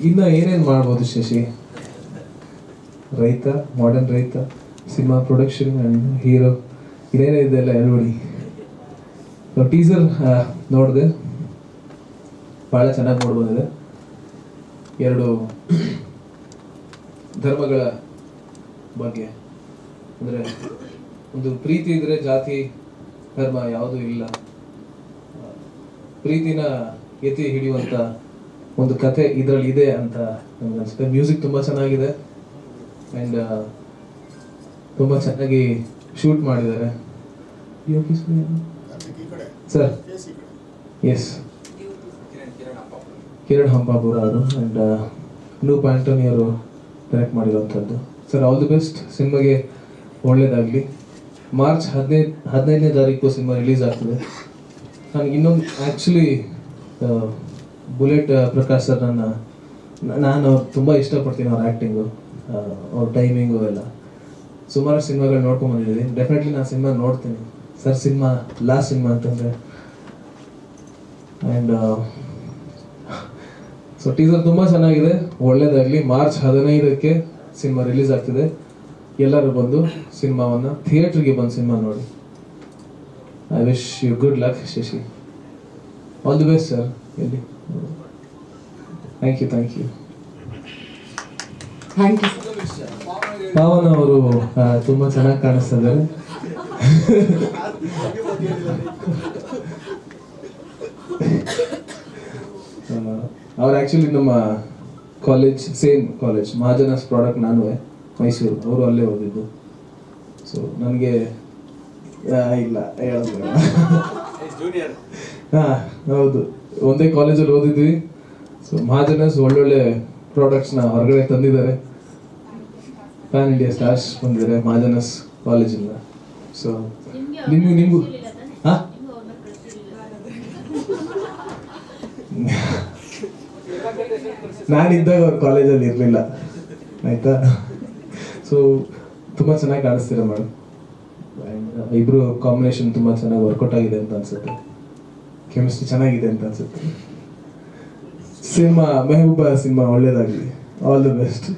ಇನ್ನು ಏನೇನು ಮಾಡ್ಬೋದು ಶಶಿ? ರೈತ, ಮಾಡರ್ನ್ ರೈತ, ಸಿನಿಮಾ ಪ್ರೊಡಕ್ಷನ್ ಆ್ಯಂಡ್ ಹೀರೋ, ಇದೇನಿದೆ ಎಲ್ಲ ಹೇಳ್ಬಿಡಿ. ಟೀಸರ್ ನೋಡಿದೆ, ಭಾಳ ಚೆನ್ನಾಗಿ ನೋಡ್ಬೋದಿದೆ. ಎರಡು ಧರ್ಮಗಳ ಬಗ್ಗೆ, ಅಂದರೆ ಒಂದು ಪ್ರೀತಿ ಇದ್ರೆ ಜಾತಿ ಧರ್ಮ ಯಾವುದೂ ಇಲ್ಲ, ಪ್ರೀತಿನ ಎತ್ತಿ ಹಿಡಿಯುವಂಥ ಒಂದು ಕಥೆ ಇದರಲ್ಲಿ ಇದೆ ಅಂತ ನಮ್ಗೆ ಅನಿಸುತ್ತೆ. ಮ್ಯೂಸಿಕ್ ತುಂಬ ಚೆನ್ನಾಗಿದೆ ಆ್ಯಂಡ್ ತುಂಬ ಚೆನ್ನಾಗಿ ಶೂಟ್ ಮಾಡಿದ್ದಾರೆ. ಸರ್ ಎಸ್, ಕಿರಣ್ ಹಂಪಾಪುರ ಅವರು ಆ್ಯಂಡ್ ಅನೂಪ್ ಆಂಟೋನಿ ಅವರು ಡೈರೆಕ್ಟ್ ಮಾಡಿರೋಂಥದ್ದು. ಸರ್ ಆಲ್ ದಿ ಬೆಸ್ಟ್, ಸಿನಿಮಾಗೆ ಒಳ್ಳೇದಾಗಲಿ. ಮಾರ್ಚ್ 15ನೇ ತಾರೀಕು ಸಿನಿಮಾ ರಿಲೀಸ್ ಆಗ್ತದೆ. ನನಗೆ ಇನ್ನೊಂದು ಆ್ಯಕ್ಚುಲಿ ಬುಲೆಟ್ ಪ್ರಕಾಶ್ ಸರ್ ನಾನು ತುಂಬ ಇಷ್ಟಪಡ್ತೀನಿ ಅವ್ರ ಆ್ಯಕ್ಟಿಂಗು, ಅವ್ರ ಟೈಮಿಂಗು ಎಲ್ಲ. ಸುಮಾರು ಸಿನಿಮಾಗಳು ನೋಡ್ಕೊಂಡ್ಬಂದಿದ್ದೀನಿ. ಡೆಫಿನೆಟ್ಲಿ ನಾನು ಸಿನಿಮಾ ನೋಡ್ತೀನಿ. ಸರ್ ಸಿನಿಮಾ ಲಾಸ್ಟ್ ಸಿನಿಮಾ ಅಂತಂದರೆ ಆ್ಯಂಡ್ ಸೊ ಟೀಸರ್ ತುಂಬ ಚೆನ್ನಾಗಿದೆ, ಒಳ್ಳೇದಾಗಲಿ. ಮಾರ್ಚ್ 15ಕ್ಕೆ ಸಿನಿಮಾ ರಿಲೀಸ್ ಆಗ್ತಿದೆ. ಎಲ್ಲರೂ ಬಂದು ಸಿನಿಮಾವನ್ನು ಥಿಯೇಟ್ರಿಗೆ ಬಂದು ಸಿನಿಮಾ ನೋಡಿ. I wish you good luck Shashi. All the best sir. ಎಲ್ಲಿ thank you thank you. Pavana ಅವರು ತುಂಬ ಚೆನ್ನಾಗಿ ಕಾಣಿಸ್ತಾ ಇದ್ದಾರೆ. ಅವ್ರು ಆ್ಯಕ್ಚುಲಿ ನಮ್ಮ college, same college, Mahajanas product, ನಾನು ಮೈಸೂರು, ಅವರು ಅಲ್ಲೇ ಓದಿದ್ದು. ಸೊ ನನಗೆ ಇಲ್ಲ ಹೇಳೋದು. ಹಾಂ ಹೌದು, ಒಂದೇ ಕಾಲೇಜಲ್ಲಿ ಓದಿದ್ವಿ. ಸೊ ಮಹಾಜನಸ್ ಒಳ್ಳೊಳ್ಳೆ ಪ್ರಾಡಕ್ಟ್ಸ್ನ ಹೊರಗಡೆ ತಂದಿದ್ದಾರೆ. ಪ್ಯಾನ್ ಇಂಡಿಯಾ ಸ್ಟಾರ್ಸ್ ಬಂದಿದ್ದಾರೆ ಮಹಾಜನಸ್ ಕಾಲೇಜಿಂದ. ಸೊ ನಿಮಗೂ ಹಾಂ ನಾನಿದ್ದಾಗ ಅವ್ರ ಕಾಲೇಜಲ್ಲಿ ಇರಲಿಲ್ಲ, ಆಯಿತಾ? ಸೊ ತುಂಬ ಚೆನ್ನಾಗಿ ಕಾಣಿಸ್ತೀರ ಮೇಡಮ್. ಆ್ಯಂಡ್ ಇಬ್ಬರು ಕಾಂಬಿನೇಷನ್ ತುಂಬ ಚೆನ್ನಾಗಿ ವರ್ಕೌಟ್ ಆಗಿದೆ ಅಂತ ಅನಿಸುತ್ತೆ. ಕೆಮಿಸ್ಟ್ರಿ ಚೆನ್ನಾಗಿದೆ ಅಂತ ಅನಿಸುತ್ತೆ. ಸಿನಿಮಾ ಮೆಹಬೂಬಾ ಸಿನಿಮಾ ಒಳ್ಳೇದಾಗಲಿ. All the best.